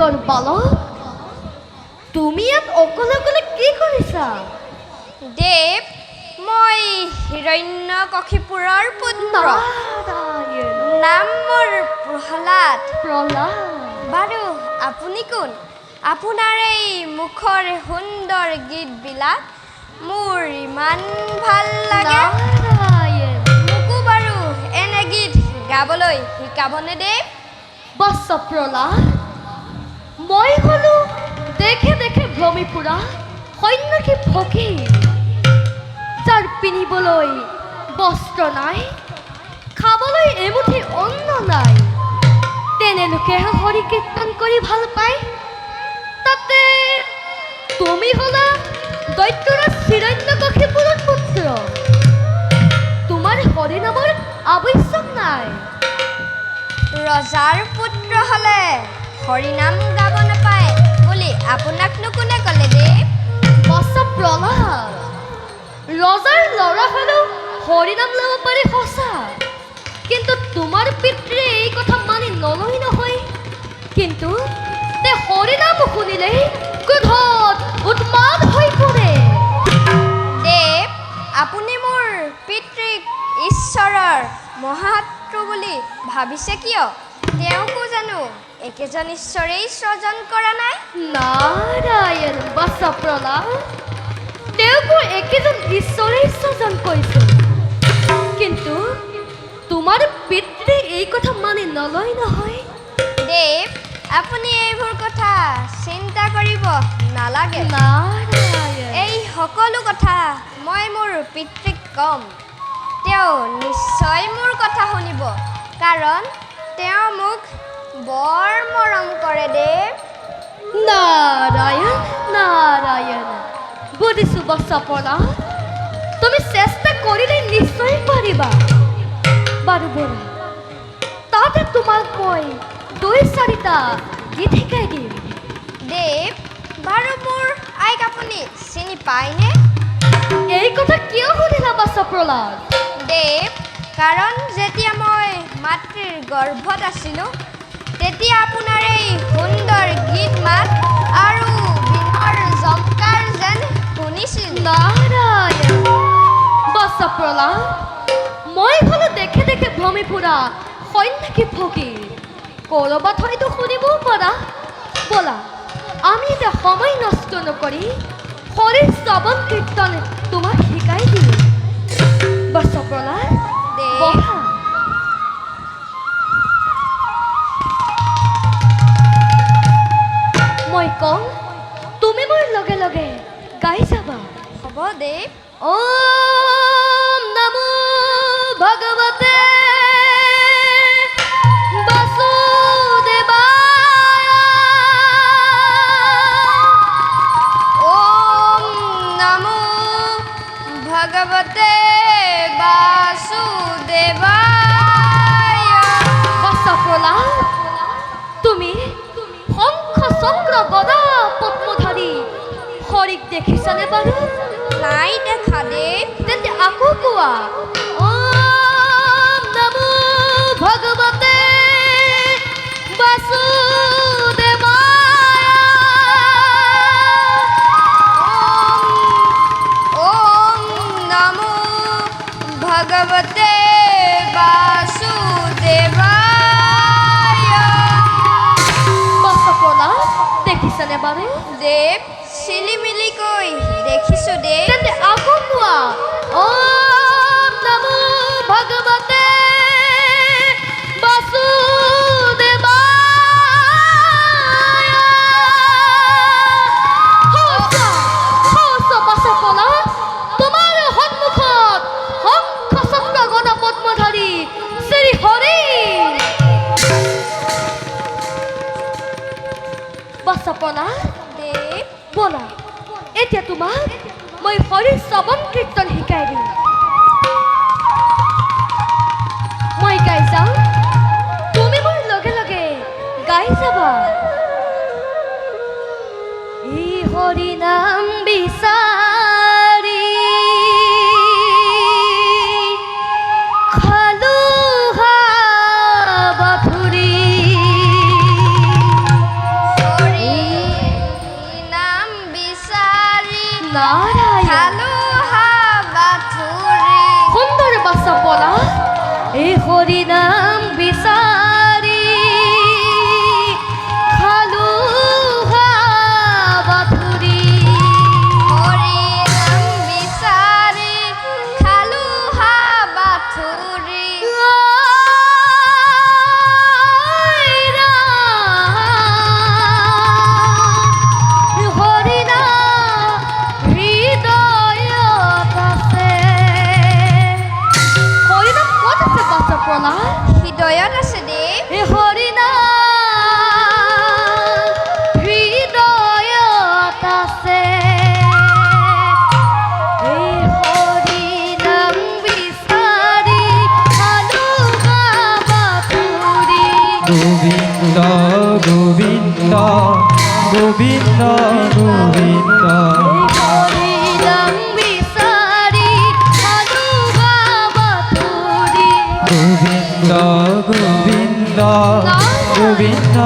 বছৰ বালক তুমি ইয়াত অকলে অকলে কি কৰিছা দেৱ মই হিৰণ্যকশিপুৰৰ পুত্ৰ নাম মোৰ প্ৰহ্লাদ বাৰু আপুনি কোন আপোনাৰ এই মুখৰ সুন্দৰ গীতবিলাক মোৰ ইমান ভাল লাগে মোকো বাৰু এনে গীত গাবলৈ শিকাবনে দেৱ বৎস প্ৰহ্লাদ মই হলো দেখে দেখে ভ্ৰমি ফুৰা সন্ন্যাসী ফকীৰ যাৰ পিন্ধিবলৈ বস্ত্ৰ নাই খাবলৈ এমুঠি অন্ন নাই তেনে লোকেহে হৰি কীৰ্তন কৰি ভাল পায় তাতে তুমি হলা দৈত্যৰাজ হিৰণ্যকশিপুৰৰ পুত্ৰ তোমাৰ হৰি নামৰ আৱশ্যক নাই ৰজাৰ পুত্ৰ হলে হৰিনাম গাব নাপায় বুলি আপোনাকনো কোনে ক'লে দেৱ বৎস প্ৰহ্লাদ ৰজাৰ ল'ৰা হলেও হৰিনাম ল'ব পাৰে সঁচা কিন্তু তোমাৰ পিতৃয়ে এই কথা মানি নলয় নহয় কিন্তু তে হৰিনাম শুনিলেই ক্ৰোধত উন্মাদ হৈ পৰে দেৱ আপুনি মোৰ পিতৃক ঈশ্বৰৰ মহাশত্ৰু বুলি ভাবিছে কিয় তেওঁকো জানো একেজন ঈশ্বৰেই সৃজন কৰা নাই নাৰায়ণ বৎস প্ৰহ্লাদ তেওঁকো একেজন ঈশ্বৰেই সৃজন কৰিছে কিন্তু তোমাৰ পিতৃ এই কথা মানি নলয় নহয় দেৱ আপুনি এইবোৰ কথা চিন্তা কৰিব নালাগে নাৰায়ণ এই সকলো কথা মই মোৰ পিতৃক ক'ম তেওঁ নিশ্চয় মোৰ কথা শুনিব কাৰণ তেওঁ মোক বৰ মৰম কৰে দেৱ নাৰায়ণ নাৰায়ণ বুজিছো বৎস প্ৰহ্লাদ তুমি চেষ্টা কৰিলে নিশ্চয় পাৰিবা বাৰু বলা তাতে তোমাক মই 2-4টা গীত শিকাই দিম দেৱ বাৰু মোৰ আইক আপুনি চিনি পায়নে এই কথা কিয় সুধিলা বৎস প্ৰহ্লাদ দেৱ কাৰণ যেতিয়া মই মাতৃৰ গৰ্ভত আছিলোঁ তেতিয়া আপোনাৰ এই সুন্দৰ গীত মাত আৰু বিনৰ জমকাৰ যেন শুনিছিল নাৰায়ণ বৎস প্ৰহ্লাদ মই হলো দেখে দেখে ভ্ৰমি ফুৰা সন্ন্যাসী ফকীৰ ক'ৰবাত হয়তো শুনিবও পাৰা ব'লা আমি এতিয়া সময় নষ্ট নকৰি হৰিৰ শ্ৰৱণ কীৰ্তন তোমাক শিকাই দিম বৎস প্ৰহ্লাদ দেৱ বহা মই কওঁ তুমি মোৰ লগে লগে গাই যাবা হ'ব দেৱ ওম নমো ভগৱতে ওম নমো ভগৱতে বাসুদেৱায় বৎস প্ৰহ্লাদ তুমি শংখ চক্ৰ গদা পদ্মধাৰী হৰিক দেখিছানে বাৰু নাই দেখা দেৱ তেন্তে আকৌ কোৱা ওম নমো ভগৱতে ওম নমো ভগৱতে বাসুদেৱায় বৎস প্ৰহ্লাদ দেখিছানে বাৰু দেৱ চিলিমিলিকৈ দেখিছোঁ দেৱ তেন্তে আকৌ কোৱা ওম নমো ভগৱতে দেৱ বলা এতিয়া তোমাক মই হৰিৰ শ্ৰৱণ কীৰ্তন শিকাই দিম মই গাই যাওঁ তুমি মোৰ লগে লগে গাই যাবা ই হৰি নাম বিচাৰি খালো হাবাথুৰি হৰিনাম বিচাৰি খালো হাবাথুৰি হৰি নাম বিচাৰি খালো হাবাথুৰি হৃদয়ত আছে দেই গোবিন্দ গোবিন্দ গোবিন্দ গোবিন্দ গোবিন্দ গোবিন্দ গোবিন্দ